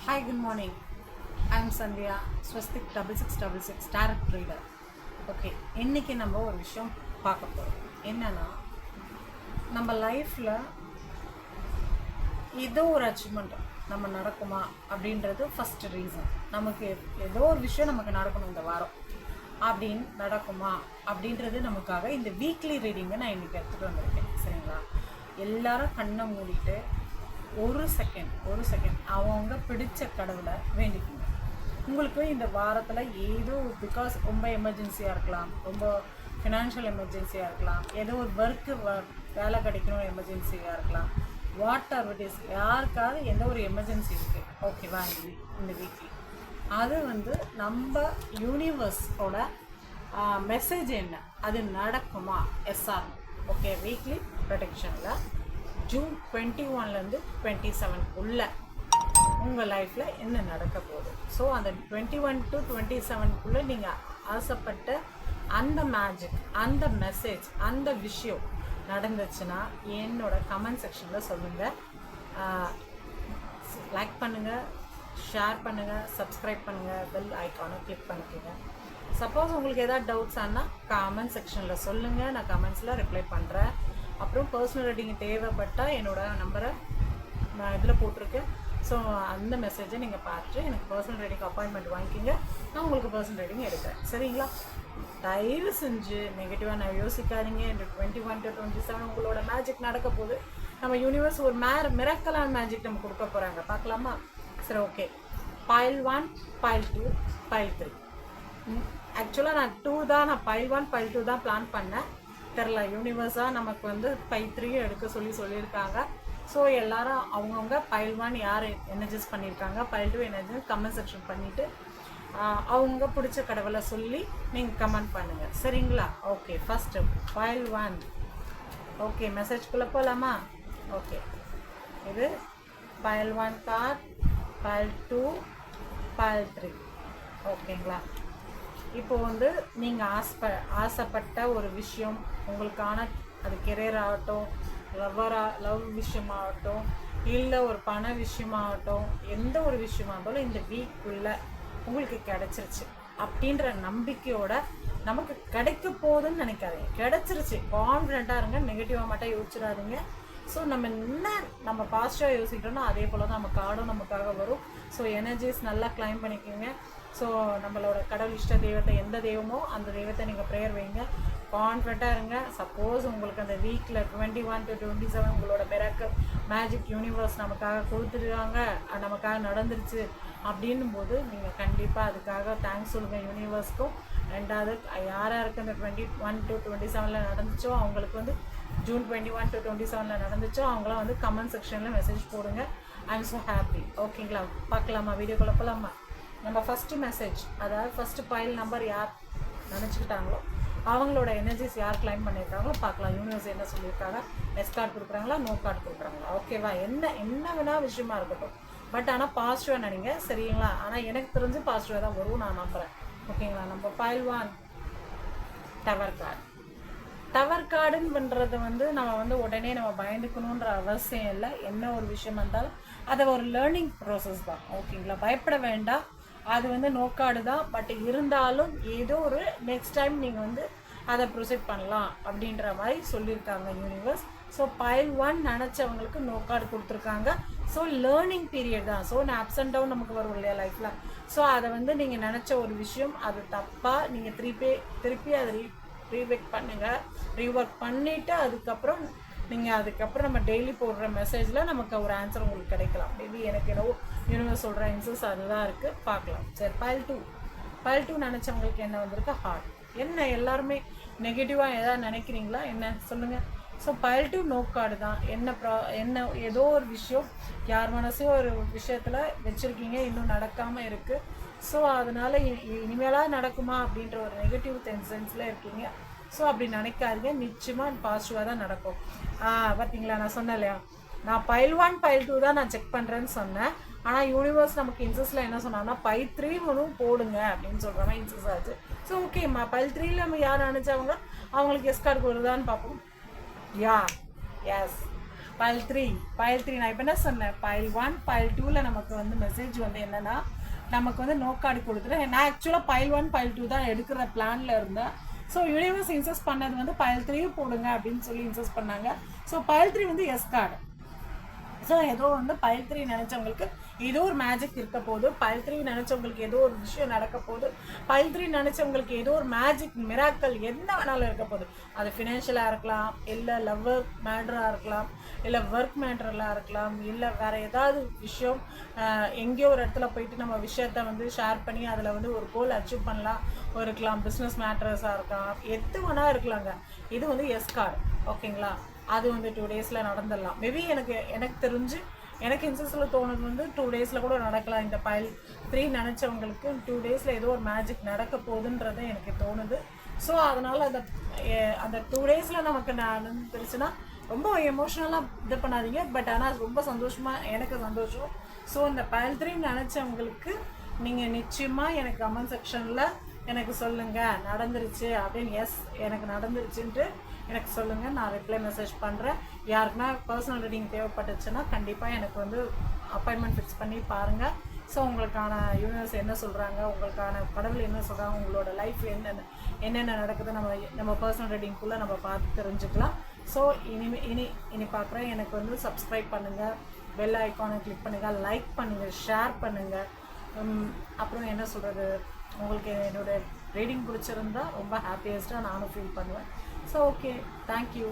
Hi, good morning. I'm Sandhya, Swastik 6666 Tarot Reader. Okay, இன்றைக்கி நம்ம ஒரு விஷயம் பார்க்க போகிறோம். என்னென்னா, நம்ம லைஃப்பில் ஏதோ ஒரு அச்சீவ்மெண்ட் நம்ம நடக்குமா அப்படின்றது ஃபஸ்ட்டு ரீசன். நமக்கு ஏதோ ஒரு விஷயம் நமக்கு நடக்கணும் இந்த வாரம் அப்படின்னு நடக்குமா அப்படின்றது நமக்காக இந்த வீக்லி ரீடிங்கை நான் இன்றைக்கி எடுத்துகிட்டு வந்திருக்கேன். சரிங்களா? எல்லாரும் கண்ணை மூடிட்டு ஒரு செகண்ட் அவங்க பிடிச்ச கடவுளை வேண்டிக்கணும். உங்களுக்கு இந்த வாரத்தில் ஏதோ பிகாஸ் ரொம்ப எமர்ஜென்சியாக இருக்கலாம், ரொம்ப ஃபினான்ஷியல் எமர்ஜென்சியாக இருக்கலாம், ஏதோ ஒரு வேலை கிடைக்கணும் எமர்ஜென்சியாக இருக்கலாம், வாட் ஆர் இட் இஸ், யாருக்காவது எந்த ஒரு எமர்ஜென்சி இருக்குது ஓகேவா இந்த வீக்லி. அது நம்ம யூனிவர்ஸோட மெசேஜ் என்ன, அது நடக்குமா எஸ்ஆர் ஓகே. வீக்லி ப்ரொடெக்ஷனில் ஜூன் 21லேருந்து 27 உங்கள் லைஃப்பில் என்ன நடக்க போகுது. ஸோ அந்த 21 to 27 நீங்கள் ஆசைப்பட்ட அந்த மேஜிக், அந்த மெசேஜ், அந்த விஷயம் நடந்துச்சுன்னா என்னோட கமெண்ட் செக்ஷனில் சொல்லுங்கள். லைக் பண்ணுங்கள், ஷேர் பண்ணுங்கள், சப்ஸ்கிரைப் பண்ணுங்கள், பெல் ஐக்கானை கிளிக் பண்ணிக்கோங்க. சப்போஸ் உங்களுக்கு எதாவது டவுட்ஸ் ஆனால் கமெண்ட் செக்ஷனில் சொல்லுங்கள், நான் கமெண்ட்ஸில் ரிப்ளை பண்ணுறேன். அப்புறம் பர்சனல் ரீடிங் தேவைப்பட்டால் என்னோடய நம்பரை நான் இதில் போட்டிருக்கேன். ஸோ அந்த மெசேஜை நீங்கள் பார்த்துட்டு எனக்கு பர்சனல் ரீடிங் அப்பாயின்மெண்ட் வாங்கிக்கிங்க, நான் உங்களுக்கு பர்சனல் ரீடிங் எடுக்கிறேன். சரிங்களா? தயவு செஞ்சு நெகட்டிவாக நான் யோசிக்காதீங்க. இந்த 21 to 27 உங்களோட மேஜிக் நடக்க போகுது. நம்ம யூனிவர்ஸ் ஒரு மிராக்கலான மேஜிக் நம்ம கொடுக்க போகிறாங்க. பார்க்கலாமா? சரி, ஓகே. Pile 1, Pile 2, Pile 3. ஆக்சுவலாக நான் Pile 1, Pile 2 தான் பிளான் பண்ணேன். தெரில, யூனிவர்ஸாக நமக்கு Pile 3 எடுக்க சொல்லியிருக்காங்க. ஸோ எல்லாரும் அவங்கவுங்க Pile 1 யார் எனர்ஜைஸ் பண்ணியிருக்காங்க, Pile 2 எனர்ஜைஸ் கமெண்ட் செக்ஷன் பண்ணிவிட்டு அவங்க பிடிச்ச கடவுளை சொல்லி நீங்கள் கமெண்ட் பண்ணுங்கள். சரிங்களா? ஓகே. First Pile 1. ஓகே, மெசேஜ்குள்ளே போகலாமா? ஓகே, இது Pile 1 கார்ட், Pile 2, Pile 3. ஓகேங்களா? இப்போ நீங்கள் ஆசைப்பட்ட ஒரு விஷயம் உங்களுக்கான, அது கெரியர் ஆகட்டும், லவ் விஷயமாகட்டும், இல்லை ஒரு பண விஷயமாகட்டும், எந்த ஒரு விஷயமா இருந்தாலும் இந்த வீக்குள்ளே உங்களுக்கு கிடச்சிருச்சு அப்படின்ற நம்பிக்கையோட நமக்கு கிடைக்க போகுதுன்னு நினைக்காதீங்க. கிடச்சிருச்சு, கான்ஃபிடெண்ட்டாக இருங்க, நெகட்டிவாக மட்டும் யோசிச்சிடாதீங்க. ஸோ நம்ம பாசிட்டிவாக யோசிக்கிறோன்னா அதே போல் தான் நம்ம கார்டும் நமக்காக வரும். ஸோ எனர்ஜிஸ் நல்லா கிளைம் பண்ணிக்கோங்க. ஸோ நம்மளோட கடவுள் இஷ்ட தெய்வத்தை, எந்த தெய்வமோ அந்த தெய்வத்தை நீங்கள் ப்ரேயர் வைங்க, கான்ஃபிடண்ட்டாக இருங்க. சப்போஸ் உங்களுக்கு அந்த வீக்கில் 21 to 27 உங்களோட மிராக்கிள் மேஜிக் யூனிவர்ஸ் நமக்காக கொடுத்துருக்காங்க, நமக்காக நடந்துருச்சு அப்படின்னும் போது நீங்கள் கண்டிப்பாக அதுக்காக தேங்க்ஸ் சொல்லுங்கள் யூனிவர்ஸ்க்கும். ரெண்டாவது, யாருக்கு அந்த 21 to 27 நடந்துச்சோ அவங்களுக்கு ஜூன் 21 to 27 நடந்துச்சோ அவங்களாம் கமெண்ட் செக்ஷனில் மெசேஜ் போடுங்க. I am so happy. ஓகேங்களா? பார்க்கலாமா? வீடியோக்குள்ளே போகலாமா? நம்ம ஃபஸ்ட்டு மெசேஜ், அதாவது ஃபஸ்ட்டு பைல் நம்பர் யார் நினச்சிக்கிட்டாங்களோ அவங்களோட எனர்ஜிஸ் யார் கிளைம் பண்ணியிருக்காங்களோ பார்க்கலாம். யூனிவர்ஸ் என்ன சொல்லியிருக்காங்க, எஸ் கார்டு கொடுக்குறாங்களா, நோ கார்டு கொடுக்குறாங்களா? ஓகேவா? என்ன வேணால் விஷயமா இருக்கட்டும், பட் ஆனால் பாசிட்டிவாக நினைங்க. சரிங்களா? ஆனால் எனக்கு தெரிஞ்சு பாசிட்டிவாக தான் வரும், நான் நம்புகிறேன். ஓகேங்களா? நம்ம Pile 1 டவர் கார்டு. டவர் கார்டுன்னு பண்ணுறது நம்ம உடனே நம்ம பயந்துக்கணுன்ற அவசியம் இல்லை. என்ன ஒரு விஷயம் இருந்தாலும் அதை ஒரு லேர்னிங் ப்ராசஸ் தான். ஓகேங்களா? பயப்பட வேண்டாம். அது நோ கார்டு தான், பட் இருந்தாலும் ஏதோ ஒரு நெக்ஸ்ட் டைம் நீங்கள் அதை ப்ரொசீட் பண்ணலாம் அப்படின்ற மாதிரி சொல்லியிருக்காங்க யூனிவர்ஸ். ஸோ Pile 1 நினச்சவங்களுக்கு நோ கார்டு கொடுத்துருக்காங்க. ஸோ லேர்னிங் பீரியட் தான். ஸோ அப்ஸ் அண்ட் டவுன் நமக்கு வரும் இல்லையா லைஃப்பில். ஸோ அதை நீங்கள் நினச்ச ஒரு விஷயம் அது தப்பாக நீங்கள் திருப்பி அதை ரீவெக் பண்ணுங்கள், ரீஒர்க் பண்ணிவிட்டு அதுக்கப்புறம் நம்ம டெய்லி போடுற மெசேஜில் நமக்கு ஒரு ஆன்சர் உங்களுக்கு கிடைக்கலாம். மேபி எனக்கு என்னவோ யூனிவர்ஸ் சொல்கிற ஆன்சர்ஸ் அதுதான் இருக்குது, பார்க்கலாம். சரி, Pile 2 நினச்சவங்களுக்கு என்ன வந்திருக்கு? ஹார்ட். என்ன எல்லாருமே நெகட்டிவாக எதாவது நினைக்கிறீங்களா என்ன சொல்லுங்கள். ஸோ Pile 2 நோ கார்டு தான். என்ன ஏதோ ஒரு விஷயம் யார் மனசையும் ஒரு விஷயத்தில் வச்சுருக்கீங்க, இன்னும் நடக்காமல் இருக்குது. ஸோ அதனால் இனிமேலாக நடக்குமா அப்படின்ற ஒரு நெகட்டிவ் சென்ஸில் இருக்கீங்க. ஸோ அப்படி நினைக்காதீங்க, நிச்சயமாக பாசிட்டிவாக தான் நடக்கும். பார்த்தீங்களா, நான் சொன்னேன் இல்லையா, நான் Pile 1 Pile 2 தான் நான் செக் பண்ணுறேன்னு சொன்னேன். ஆனால் யூனிவர்ஸ் நமக்கு இன்சஸில் என்ன சொன்னாங்கன்னா Pile 3 போடுங்க அப்படின்னு சொல்கிற மாதிரி இன்சஸ் ஆச்சு. ஸோ ஓகேம்மா, Pile 3 நம்ம யார் நினச்சவங்க அவங்களுக்கு எஸ் கார்டு வருதான்னு பார்ப்போம். யா, எஸ் பைல் 3 நான் இப்போ என்ன சொன்னேன், பைல் 1 பைல் 2ல் நமக்கு வந்து மெசேஜ் வந்து என்னென்னா நமக்கு வந்து நோ கார்டு கொடுத்துட்டு, நான் ஆக்சுவலாக பைல் 1 பைல் 2 தான் எடுக்கிற பிளானில் இருந்தேன். ஸோ யூனிவர்ஸ் இன்சஸ்ட் பண்ணது வந்து பைல் 3 போடுங்க அப்படின்னு சொல்லி இன்சஸ்ட் பண்ணாங்க. ஸோ பைல் 3 வந்து எஸ் கார்டு. ஸோ ஏதோ வந்து பைல் 3 நினச்சவங்களுக்கு ஏதோ ஒரு மேஜிக் இருக்க போகுது, பைல் 3 நினச்சவங்களுக்கு ஏதோ ஒரு விஷயம் நடக்க போகுது, பைல் 3 நினச்சவங்களுக்கு ஏதோ ஒரு மேஜிக் மிராக்கள் என்ன வேணாலும் இருக்க போகுது. அது ஃபினான்ஷியலாக இருக்கலாம், இல்லை லவ் மேட்டராக இருக்கலாம், இல்லை ஒர்க் மேட்டரெலாம் இருக்கலாம், இல்லை வேறு ஏதாவது விஷயம் எங்கேயோ ஒரு இடத்துல போயிட்டு நம்ம விஷயத்த வந்து ஷேர் பண்ணி அதில் வந்து ஒரு கோல் அச்சீவ் பண்ணலாம் இருக்கலாம், பிஸ்னஸ் மேட்டர்ஸாக இருக்கலாம், எது வேணா இருக்கலாங்க. இது வந்து எஸ் கார்டு. ஓகேங்களா? அது வந்து 2 டேஸில் நடந்துடலாம். மேபி எனக்கு தெரிஞ்சு எனக்கு இன்சஸில் தோணுது வந்து 2 டேஸில் கூட நடக்கலாம். இந்த பைல் 3 நினச்சவங்களுக்கு 2 டேஸில் ஏதோ ஒரு மேஜிக் நடக்க போகுதுன்றது எனக்கு தோணுது. ஸோ அதனால் அந்த 2 டேஸில் நமக்கு நடந்துருச்சுன்னா ரொம்ப எமோஷ்னலாக இது பண்ணாதீங்க. பட் ஆனால் ரொம்ப சந்தோஷமாக, எனக்கு சந்தோஷம். ஸோ இந்த பைல் 3 நினச்சவங்களுக்கு நீங்கள் நிச்சயமாக எனக்கு கமெண்ட் செக்ஷனில் எனக்கு சொல்லுங்கள் நடந்துருச்சு அப்படின்னு. எஸ், எனக்கு நடந்துருச்சுன்ட்டு எனக்கு சொல்லுங்கள், நான் ரிப்ளை மெசேஜ் பண்ணுறேன். யாருக்குன்னா பர்சனல் ரீடிங் தேவைப்பட்டுச்சுன்னா கண்டிப்பாக எனக்கு வந்து அப்பாயின்மெண்ட் ஃபிக்ஸ் பண்ணி பாருங்கள். ஸோ உங்களுக்கான யூனிவர்ஸ் என்ன சொல்கிறாங்க, உங்களுக்கான கடவுள் என்ன சொல்கிறாங்க, உங்களோட லைஃப்பில் என்னென்ன நடக்குது நம்ம பர்சனல் ரீடிங்குள்ளே நம்ம பார்த்து தெரிஞ்சுக்கலாம். ஸோ இனி பார்க்குறேன். எனக்கு வந்து சப்ஸ்கிரைப் பண்ணுங்கள், பெல் ஐக்கானை கிளிக் பண்ணுங்கள், லைக் பண்ணுங்கள், ஷேர் பண்ணுங்கள். அப்புறம் என்ன சொல்கிறது, உங்களுக்கு என்னோடய ரீடிங் பிடிச்சிருந்தா ரொம்ப ஹாப்பியஸ்ட்டாக நானும் ஃபீல் பண்ணுவேன். So okay, thank you.